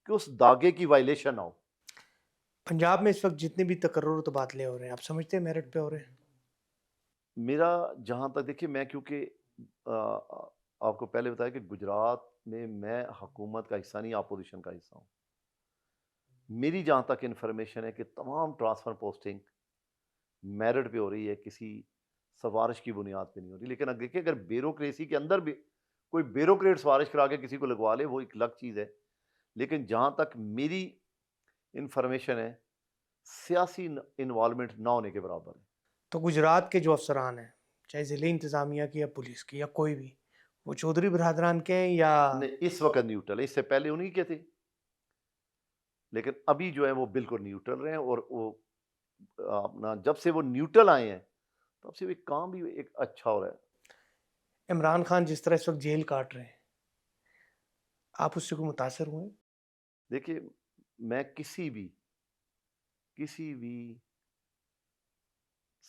کہ اس دھاگے کی وائلیشن نہ ہو. پنجاب میں اس وقت جتنے بھی تقرر و تبادلے ہو رہے ہیں آپ سمجھتے ہیں میرٹ پہ ہو رہے ہیں؟ میرا جہاں تک دیکھیے میں کیونکہ آپ کو پہلے بتایا کہ گجرات میں حکومت کا حصہ نہیں اپوزیشن کا حصہ ہوں. میری جہاں تک انفارمیشن ہے کہ تمام ٹرانسفر پوسٹنگ میرٹ پہ ہو رہی ہے، کسی سفارش کی بنیاد پہ نہیں ہو رہی. لیکن اگر دیکھیں، اگر بیوروکریسی کے اندر بھی کوئی بیوروکریٹ سفارش کرا کے کسی کو لگوا لے، وہ ایک الگ چیز ہے. لیکن جہاں تک میری انفارمیشن ہے، سیاسی انوالومنٹ نہ ہونے کے برابر ہے. تو گجرات کے جو افسران ہیں، چاہے ضلعی انتظامیہ کی یا پولیس کی یا کوئی بھی، وہ چودھری برادران کے ہیں یا نہیں، اس وقت نیوٹرل ہے، اس سے پہلے انہیں کے تھے، لیکن ابھی جو ہے وہ بالکل نیوٹرل رہے ہیں. اور وہ اپنا جب سے وہ نیوٹرل آئے ہیں تب سے وہ کام بھی ایک اچھا ہو رہا ہے. عمران خان جس طرح اس وقت جیل کاٹ رہے ہیں، آپ اس سے کوئی متاثر ہوئے؟ دیکھیے، میں کسی بھی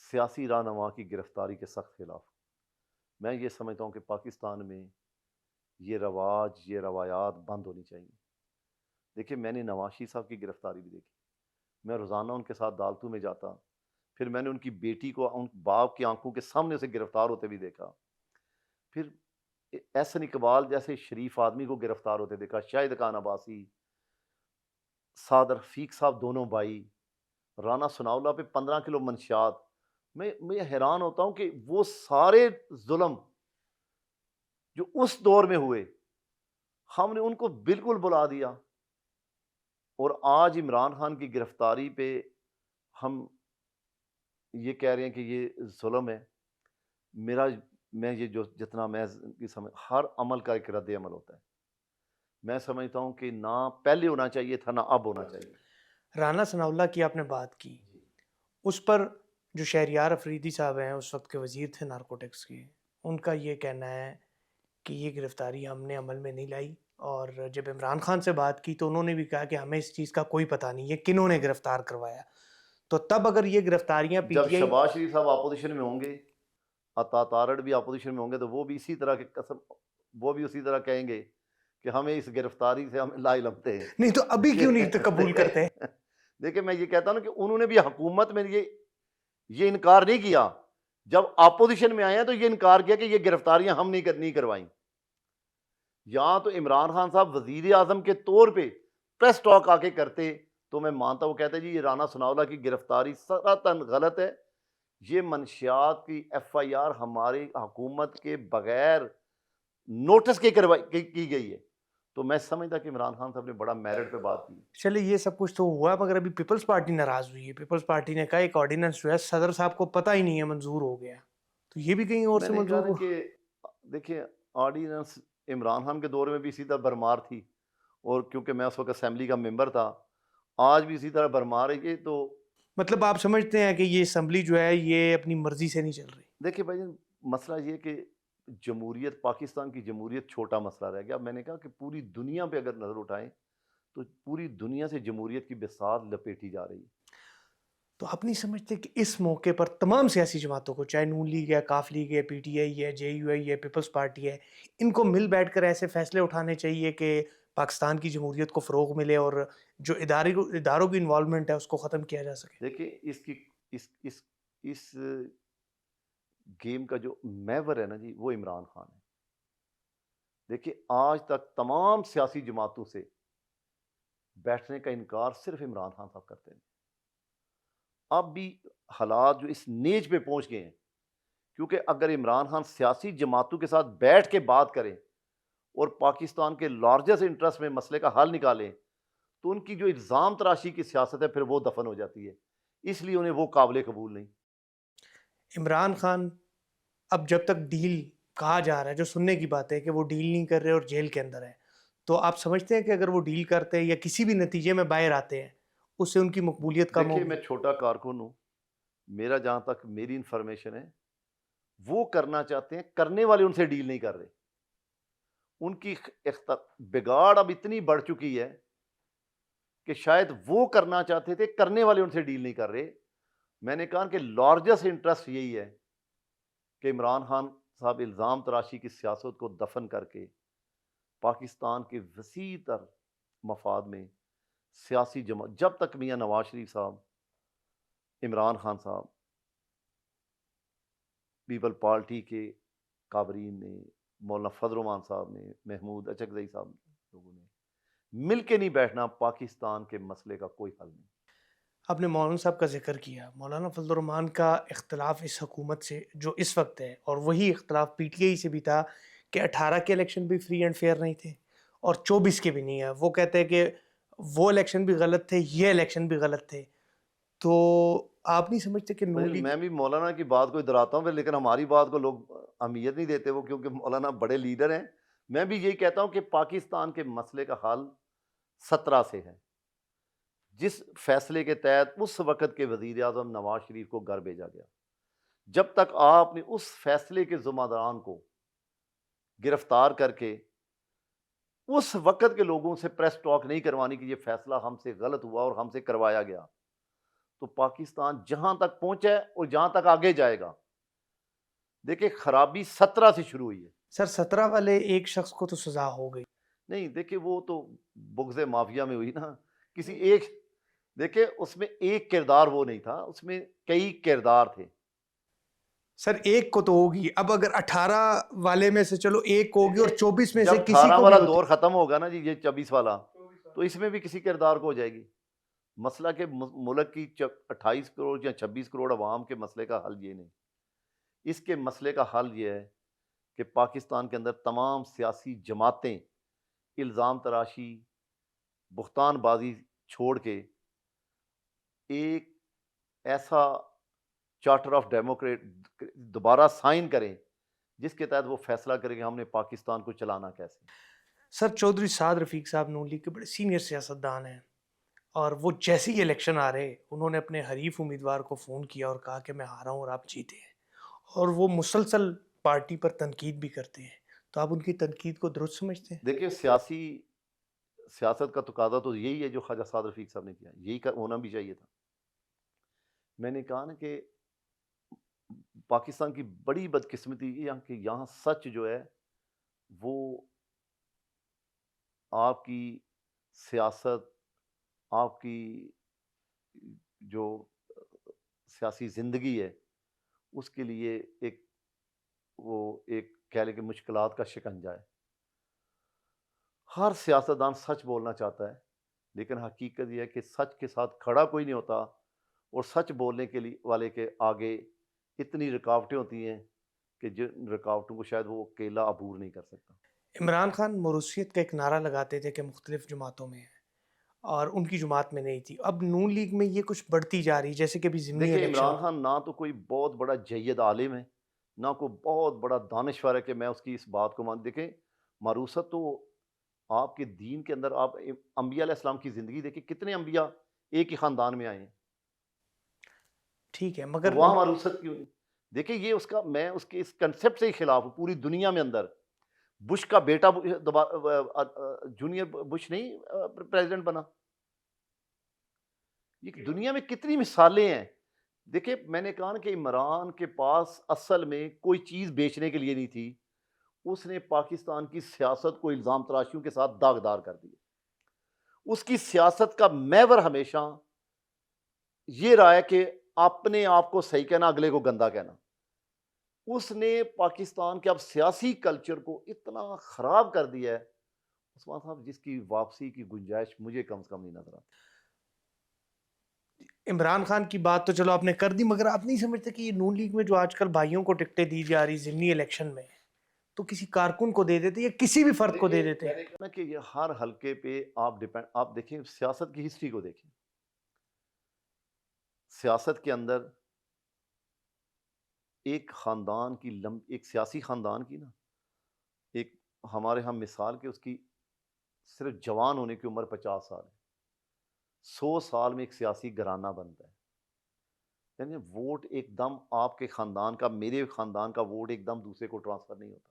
سیاسی رہنما کی گرفتاری کے سخت خلاف ہوں. میں یہ سمجھتا ہوں کہ پاکستان میں یہ رواج، یہ روایات بند ہونی چاہیے. دیکھیے، میں نے نواز شریف صاحب کی گرفتاری بھی دیکھی. میں روزانہ ان کے ساتھ عدالتوں میں جاتا. پھر میں نے ان کی بیٹی کو ان باپ کی آنکھوں کے سامنے سے گرفتار ہوتے بھی دیکھا. پھر احسن اقبال جیسے شریف آدمی کو گرفتار ہوتے دیکھا. شاہد خان عباسی، سعد رفیق صاحب دونوں بھائی، رانا ثناءاللہ پہ 15 کلو منشیات. میں حیران ہوتا ہوں کہ وہ سارے ظلم جو اس دور میں ہوئے، ہم نے ان کو بالکل بلا دیا. اور آج عمران خان کی گرفتاری پہ ہم یہ کہہ رہے ہیں کہ یہ ظلم ہے. میں یہ جو جتنا میں کی سمجھ، ہر عمل کا ایک رد عمل ہوتا ہے. میں سمجھتا ہوں کہ نہ پہلے ہونا چاہیے تھا، نہ اب ہونا چاہیے. رانا ثناء اللہ کی آپ نے بات کی، اس پر جو شہریار افریدی صاحب ہیں، اس وقت کے وزیر تھے نارکوٹکس کے، ان کا یہ کہنا ہے کہ یہ گرفتاری ہم نے عمل میں نہیں لائی. اور جب عمران خان سے بات کی تو انہوں نے بھی کہا کہ ہمیں اس چیز کا کوئی پتہ نہیں ہے کنہوں نے گرفتار کروایا. تو تب اگر یہ گرفتاریاں پی جب ٹی آئی، شہباز شریف صاحب اپوزیشن میں ہوں گے، عطا تارڑ بھی اپوزیشن میں ہوں گے، تو وہ بھی اسی طرح کے قسم، وہ بھی اسی طرح کہیں گے کہ ہمیں اس گرفتاری سے ہم لا علم تھے. نہیں تو ابھی کیوں نہیں قبول کرتے؟ دیکھیں، میں یہ کہتا ہوں کہ انہوں نے بھی حکومت میں یہ انکار نہیں کیا. جب اپوزیشن میں آئے ہیں تو یہ انکار کیا کہ یہ گرفتاریاں ہم نہیں کروائیں. یہاں تو عمران خان صاحب وزیر اعظم کے طور پہ پریس ٹاک آ کے کرتے تو میں مانتا. وہ کہتے جی یہ رانا ثناء اللہ کی گرفتاری سراً غلط ہے، یہ منشیات کی ایف آئی آر ہماری حکومت کے بغیر نوٹس کی گئی ہے. تو میں سمجھتا کہ عمران خان صاحب نے بڑا میرٹ پہ بات کی. چلے یہ سب کچھ تو ہوا، مگر ابھی پیپلز پارٹی ناراض ہوئی ہے. پیپلز پارٹی نے کہا ایک آرڈیننس جو ہے صدر صاحب کو پتہ ہی نہیں ہے منظور ہو گیا، تو یہ بھی کہیں اور میں سے نے کہا منظور نا ہو. کہ دیکھیں، آرڈیننس عمران خان کے دور میں بھی اسی طرح بھرمار تھی، اور کیونکہ میں اس وقت اسمبلی کا ممبر تھا، آج بھی اسی طرح بھرمار ہے. یہ تو مطلب آپ سمجھتے ہیں کہ یہ اسمبلی جو ہے یہ اپنی مرضی سے نہیں چل رہی؟ دیکھیں بھائی، مسئلہ یہ کہ جمہوریت، پاکستان کی جمہوریت چھوٹا مسئلہ رہ گیا. میں نے کہا کہ پوری دنیا پہ اگر نظر اٹھائیں تو پوری دنیا سے جمہوریت کی بساط لپیٹی جا رہی ہے. تو آپ نہیں سمجھتے کہ اس موقع پر تمام سیاسی جماعتوں کو، چاہے نون لیگ ہے، کاف لیگ ہے، پی ٹی آئی ہے، جے یو آئی ہے، پیپلز پارٹی ہے، ان کو مل بیٹھ کر ایسے فیصلے اٹھانے چاہیے کہ پاکستان کی جمہوریت کو فروغ ملے اور جو اداروں کی انوالومنٹ ہے اس کو ختم کیا جا سکے؟ دیکھیں، اس گیم کا جو محور ہے نا جی، وہ عمران خان ہے. دیکھیں، آج تک تمام سیاسی جماعتوں سے بیٹھنے کا انکار صرف عمران خان صاحب کرتے ہیں. اب بھی حالات جو اس نیج پہ پہنچ گئے ہیں، کیونکہ اگر عمران خان سیاسی جماعتوں کے ساتھ بیٹھ کے بات کریں اور پاکستان کے لارجسٹ انٹرسٹ میں مسئلے کا حل نکالیں تو ان کی جو الزام تراشی کی سیاست ہے پھر وہ دفن ہو جاتی ہے. اس لیے انہیں وہ قابل قبول نہیں. عمران خان اب جب تک ڈیل کہا جا رہا ہے، جو سننے کی بات ہے کہ وہ ڈیل نہیں کر رہے اور جیل کے اندر ہے، تو آپ سمجھتے ہیں کہ اگر وہ ڈیل کرتے ہیں یا کسی بھی نتیجے میں باہر آتے ہیں اس سے ان کی مقبولیت کم دیکھیے، ہوگی؟ میں چھوٹا کارکن ہوں، میرا جہاں تک میری انفارمیشن ہے وہ کرنا چاہتے ہیں، کرنے والے ان سے ڈیل نہیں کر رہے. ان کی بگاڑ اب اتنی بڑھ چکی ہے کہ شاید وہ کرنا چاہتے تھے، کرنے والے ان سے ڈیل نہیں کر رہے. میں نے کہا کہ لارجسٹ انٹرسٹ یہی ہے کہ عمران خان صاحب الزام تراشی کی سیاست کو دفن کر کے پاکستان کے وسیع تر مفاد میں سیاسی جماعت، جب تک میاں نواز شریف صاحب، عمران خان صاحب، پیپل پارٹی کے کابرین نے، مولانا فضل الرحمان صاحب نے، محمود اچکزئی صاحب لوگوں نے مل کے نہیں بیٹھنا، پاکستان کے مسئلے کا کوئی حل نہیں۔ آپ نے مولانا صاحب کا ذکر کیا، مولانا فضل الرحمان کا اختلاف اس حکومت سے جو اس وقت ہے، اور وہی اختلاف پی ٹی آئی سے بھی تھا کہ 18 کے الیکشن بھی فری اینڈ فیئر نہیں تھے اور 24 کے بھی نہیں ہے۔ وہ کہتے ہیں کہ وہ الیکشن بھی غلط تھے، یہ الیکشن بھی غلط تھے۔ تو آپ نہیں سمجھتے کہ نون لیگ میں بھی مولانا کی بات کو ادھراتا ہوں پھر، لیکن ہماری بات کو لوگ اہمیت نہیں دیتے وہ، کیونکہ مولانا بڑے لیڈر ہیں۔ میں بھی یہی کہتا ہوں کہ پاکستان کے مسئلے کا حل 17 سے ہے، جس فیصلے کے تحت اس وقت کے وزیر اعظم نواز شریف کو گھر بھیجا گیا۔ جب تک آپ نے اس فیصلے کے ذمہ داران کو گرفتار کر کے اس وقت کے لوگوں سے پریس ٹاک نہیں کروانی کہ یہ فیصلہ ہم سے غلط ہوا اور ہم سے کروایا گیا، تو پاکستان جہاں تک پہنچا ہے اور جہاں تک آگے جائے گا، دیکھیں خرابی 17 سے شروع ہوئی ہے۔ سر 17 والے ایک شخص کو تو سزا ہو گئی۔ نہیں دیکھیں، وہ تو بغض مافیا میں ہوئی نا، کسی ایک، دیکھیں اس میں ایک کردار وہ نہیں تھا، اس میں کئی کردار تھے۔ سر ایک کو تو ہوگی، اب اگر 18 والے میں سے چلو ایک کو ہوگی اور 24 میں سے جب کسی 18 کو بھی والا ہوتی، دور ختم ہوگا نا جی، یہ 24 والا، تو اس میں بھی کسی کردار کو ہو جائے گی۔ مسئلہ کہ ملک کی 28 کروڑ یا 26 کروڑ عوام کے مسئلے کا حل یہ نہیں، اس کے مسئلے کا حل یہ ہے کہ پاکستان کے اندر تمام سیاسی جماعتیں الزام تراشی، بہتان بازی چھوڑ کے ایک ایسا چارٹر آف ڈیموکریٹ دوبارہ سائن کریں جس کے تحت وہ فیصلہ کریں کہ ہم نے پاکستان کو چلانا کیسے۔ سر چودھری سعد رفیق صاحب نون لیگ کے بڑے سینئر سیاستدان ہیں، اور وہ جیسے ہی الیکشن آ رہے انہوں نے اپنے حریف امیدوار کو فون کیا اور کہا کہ میں ہارا ہوں اور آپ جیتے ہیں، اور وہ مسلسل پارٹی پر تنقید بھی کرتے ہیں۔ تو آپ ان کی تنقید کو درست سمجھتے ہیں؟ دیکھیے سیاست کا تقاضا تو یہی ہے جو خواجہ سعد رفیق صاحب نے کیا، یہی ہونا بھی چاہیے تھا۔ میں نے کہا نا کہ پاکستان کی بڑی بدقسمتی یہ ہے کہ یہاں سچ جو ہے وہ آپ کی سیاست، آپ کی جو سیاسی زندگی ہے اس کے لیے ایک کہہ لیں کہ مشکلات کا شکنجہ ہے۔ ہر سیاستدان سچ بولنا چاہتا ہے، لیکن حقیقت یہ ہے کہ سچ کے ساتھ کھڑا کوئی نہیں ہوتا، اور سچ بولنے کے لیے والے کے آگے اتنی رکاوٹیں ہوتی ہیں کہ جن رکاوٹوں کو شاید وہ اکیلا عبور نہیں کر سکتا۔ عمران خان موروثیت کا ایک نعرہ لگاتے تھے کہ مختلف جماعتوں میں ہے، اور ان کی جماعت میں نہیں تھی۔ اب نون لیگ میں یہ کچھ بڑھتی جا رہی، جیسے کہ ابھی ضمنی دیکھیں الیکشن۔ عمران خان نہ تو کوئی بہت بڑا جید عالم ہے، نہ کوئی بہت بڑا دانشور ہے کہ میں اس کی اس بات کو مان۔ دیکھیں معروست تو آپ کے دین کے اندر، آپ انبیاء علیہ السلام کی زندگی دیکھیں، کتنے انبیاء ایک ہی خاندان میں آئے ہیں، ٹھیک ہے، تو مگر وہاں معروست کیوں نہیں؟ دیکھیں یہ میں اس کے اس کنسپٹ سے ہی خلاف ہوں پوری دنیا میں اندر۔ بش کا بیٹا جونیئر بش نہیں پریزیڈنٹ بنا؟ یہ دنیا میں کتنی مثالیں ہیں۔ دیکھیں میں نے کہا نا کہ عمران کے پاس اصل میں کوئی چیز بیچنے کے لیے نہیں تھی، اس نے پاکستان کی سیاست کو الزام تراشیوں کے ساتھ داغدار کر دیا۔ اس کی سیاست کا محور ہمیشہ یہ رہا ہے کہ اپنے آپ کو صحیح کہنا، اگلے کو گندا کہنا۔ اس نے پاکستان کے اب سیاسی کلچر کو اتنا خراب کر دیا ہے عثمان صاحب، جس کی واپسی کی گنجائش مجھے کم سے کم نہیں نظر آتی۔ عمران خان کی بات تو چلو آپ نے کر دی، مگر آپ نہیں سمجھتے کہ یہ نون لیگ میں جو آج کل بھائیوں کو ٹکٹیں دی جا رہی ضمنی الیکشن میں، تو کسی کارکن کو دے دیتے یا کسی بھی فرد کو دے دیتے؟ میں نے کہا نا کہ یہ ہر حلقے پہ آپ دیکھیں سیاست کی ہسٹری کو دیکھیں، سیاست کے اندر ایک خاندان کی ایک سیاسی خاندان کی نا، ایک ہمارے ہم مثال کے اس کی صرف جوان ہونے کی عمر 50 سال ہے، 100 سال میں ایک سیاسی گھرانہ بنتا ہے۔ یعنی ووٹ ایک دم آپ کے خاندان کا، میرے خاندان کا ووٹ ایک دم دوسرے کو ٹرانسفر نہیں ہوتا۔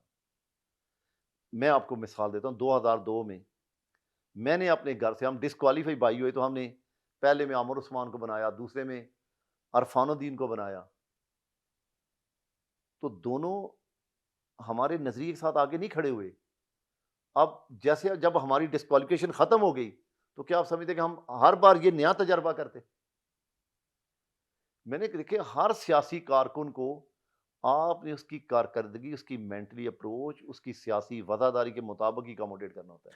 میں آپ کو مثال دیتا ہوں، 2002 میں میں نے اپنے گھر سے، ہم ڈسکوالیفائی بھائی ہوئے تو ہم نے پہلے میں عامر عثمان کو بنایا، دوسرے میں عرفان الدین کو بنایا، تو دونوں ہمارے نظریے کے ساتھ آگے نہیں کھڑے ہوئے۔ اب جیسے جب ہماری ڈسکوالیفیکیشن ختم ہو گئی تو کیا آپ سمجھتے کہ ہم ہر بار یہ نیا تجربہ کرتے؟ میں نے دیکھے ہر سیاسی کارکن کو آپ نے اس کی کارکردگی، اس کی مینٹلی اپروچ، اس کی سیاسی وفاداری کے مطابق ہی اکاموڈیٹ کرنا ہوتا ہے۔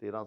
13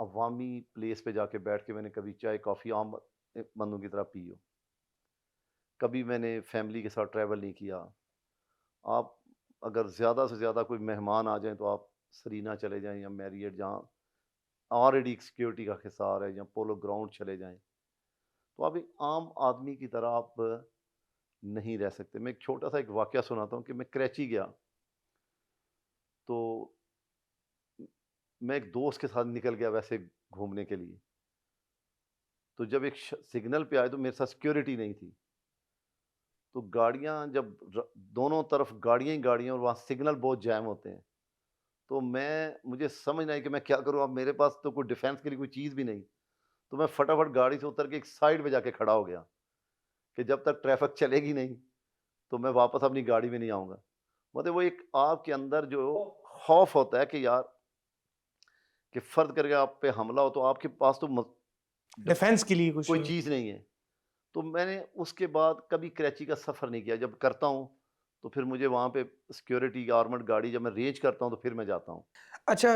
عوامی پلیس پہ جا کے بیٹھ کے میں نے کبھی چائے کافی عام بندوں کی طرح پی ہو، کبھی میں نے فیملی کے ساتھ ٹریول نہیں کیا۔ آپ اگر زیادہ سے زیادہ کوئی مہمان آ جائیں تو آپ سرینا چلے جائیں یا میریٹ، جہاں آلریڈی ایک سیکیورٹی کا حصار ہے، یا پولو گراؤنڈ چلے جائیں، تو آپ ایک عام آدمی کی طرح آپ نہیں رہ سکتے۔ میں ایک چھوٹا سا ایک واقعہ سناتا ہوں کہ میں کراچی گیا، تو میں ایک دوست کے ساتھ نکل گیا ویسے گھومنے کے لیے، تو جب ایک سگنل پہ آئے تو میرے ساتھ سیکیورٹی نہیں تھی، تو گاڑیاں جب دونوں طرف گاڑیاں ہی گاڑیاں اور وہاں سگنل بہت جیم ہوتے ہیں، تو مجھے سمجھ نہیں آئی کہ میں کیا کروں۔ اب میرے پاس تو کوئی ڈیفینس کے لیے کوئی چیز بھی نہیں، تو میں فٹافٹ گاڑی سے اتر کے ایک سائڈ پہ جا کے کھڑا ہو گیا کہ جب تک ٹریفک چلے گی نہیں تو میں واپس اپنی گاڑی میں نہیں آؤں گا۔ مطلب وہ ایک آپ کے اندر جو خوف ہوتا ہے کہ یار کہ فرد کر کے آپ پہ حملہ ہو تو آپ کے پاس تو ڈیفینس کے لیے کچھ کوئی چیز نہیں ہے۔ تو میں نے اس کے بعد کبھی کراچی کا سفر نہیں کیا، جب کرتا ہوں تو پھر مجھے وہاں پہ سیکیورٹی آرمڈ گاڑی جب میں رینج کرتا ہوں تو پھر میں جاتا ہوں۔ اچھا،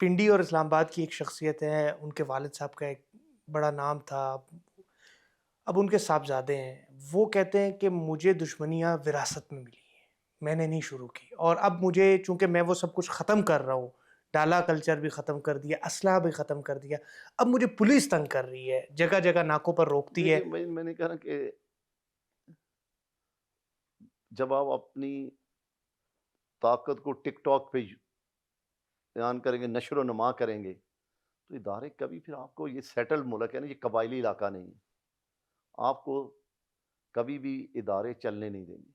پنڈی اور اسلام آباد کی ایک شخصیت ہے، ان کے والد صاحب کا ایک بڑا نام تھا، اب ان کے صاحبزادے ہیں، وہ کہتے ہیں کہ مجھے دشمنیاں وراثت میں ملی ہیں، میں نے نہیں شروع کی، اور اب مجھے چونکہ میں وہ سب کچھ ختم کر رہا ہوں، ڈالا کلچر بھی ختم کر دیا، اسلحہ بھی ختم کر دیا، اب مجھے پولیس تنگ کر رہی ہے، جگہ جگہ ناکوں پر روکتی ہے۔ دیکھیے میں نے کہا نا کہ جب آپ اپنی طاقت کو ٹک ٹاک پہ بیان کریں گے، نشر و نما کریں گے، تو ادارے کبھی پھر آپ کو، یہ سیٹلڈ ملک ہے نا، یہ قبائلی علاقہ نہیں ہے، آپ کو کبھی بھی ادارے چلنے نہیں دیں گے۔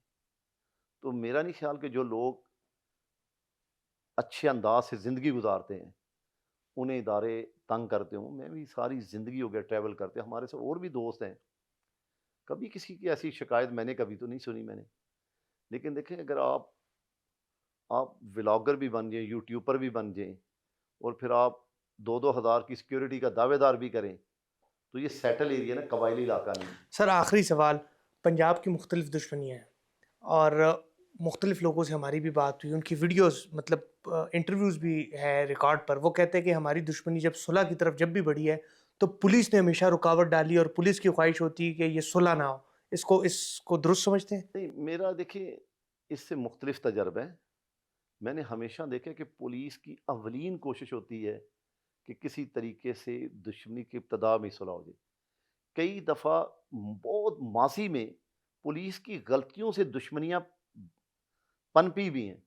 تو میرا نہیں خیال کہ جو لوگ اچھے انداز سے زندگی گزارتے ہیں انہیں ادارے تنگ کرتے ہوں۔ میں بھی ساری زندگی ہو گیا ٹریول کرتے، ہمارے ساتھ اور بھی دوست ہیں، کبھی کسی کی ایسی شکایت میں نے کبھی تو نہیں سنی میں نے۔ لیکن دیکھیں اگر آپ ولاگر بھی بن جائیں، یوٹیوبر بھی بن جائیں، اور پھر آپ 2,000 کی سیکیورٹی کا دعوے دار بھی کریں، تو یہ سیٹل ایریا نا، قبائلی علاقہ نہیں۔ سر آخری سوال، پنجاب کی مختلف دشمنیاں ہیں اور مختلف لوگوں سے ہماری بھی بات ہوئی، ان کی ویڈیوز مطلب انٹرویوز بھی ہے ریکارڈ پر، وہ کہتے ہیں کہ ہماری دشمنی جب صلح کی طرف جب بھی بڑھی ہے تو پولیس نے ہمیشہ رکاوٹ ڈالی، اور پولیس کی خواہش ہوتی ہے کہ یہ صلح نہ ہو۔ اس کو درست سمجھتے ہیں؟ نہیں، میرا دیکھیں اس سے مختلف تجربہ ہے۔ میں نے ہمیشہ دیکھا کہ پولیس کی اولین کوشش ہوتی ہے کہ کسی طریقے سے دشمنی کی ابتدا میں صلح ہو جائے۔ کئی دفعہ بہت ماضی میں پولیس کی غلطیوں سے دشمنیاں پنپی بھی ہیں،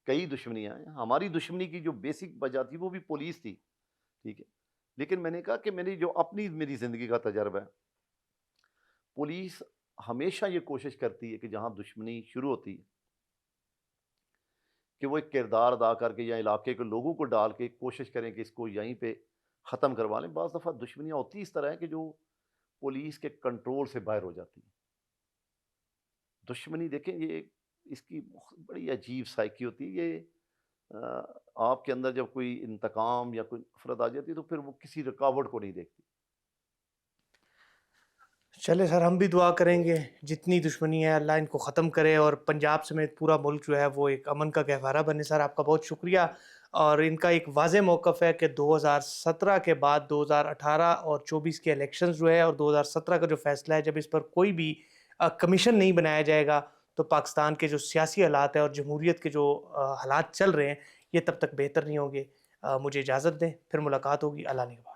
کئی دشمنیاں ہیں۔ ہماری دشمنی کی جو بیسک وجہ تھی وہ بھی پولیس تھی، ٹھیک ہے، لیکن میں نے کہا کہ میری زندگی کا تجربہ ہے، پولیس ہمیشہ یہ کوشش کرتی ہے کہ جہاں دشمنی شروع ہوتی ہے کہ وہ ایک کردار ادا کر کے یا علاقے کے لوگوں کو ڈال کے کوشش کریں کہ اس کو یہیں پہ ختم کروا لیں۔ بعض دفعہ دشمنیاں ہوتی اس طرح ہیں کہ جو پولیس کے کنٹرول سے باہر ہو جاتی ہے۔ دشمنی دیکھیں یہ اس کی بڑی عجیب سائیکی ہوتی ہے، یہ آپ کے اندر جب کوئی انتقام یا کوئی نفرت آ جاتی ہے تو پھر وہ کسی رکاوٹ کو نہیں دیکھتی۔ چلے سر، ہم بھی دعا کریں گے جتنی دشمنی ہے اللہ ان کو ختم کرے، اور پنجاب سمیت پورا ملک جو ہے وہ ایک امن کا گہوارہ بنے۔ سر آپ کا بہت شکریہ، اور ان کا ایک واضح موقف ہے کہ 2017 کے بعد 2018 اور 24 کے الیکشنز جو ہے، اور 2017 کا جو فیصلہ ہے، جب اس پر کوئی بھی کمیشن نہیں بنایا جائے گا تو پاکستان کے جو سیاسی حالات ہیں اور جمہوریت کے جو حالات چل رہے ہیں یہ تب تک بہتر نہیں ہوں گے۔ مجھے اجازت دیں، پھر ملاقات ہوگی۔ اللہ نگہبان۔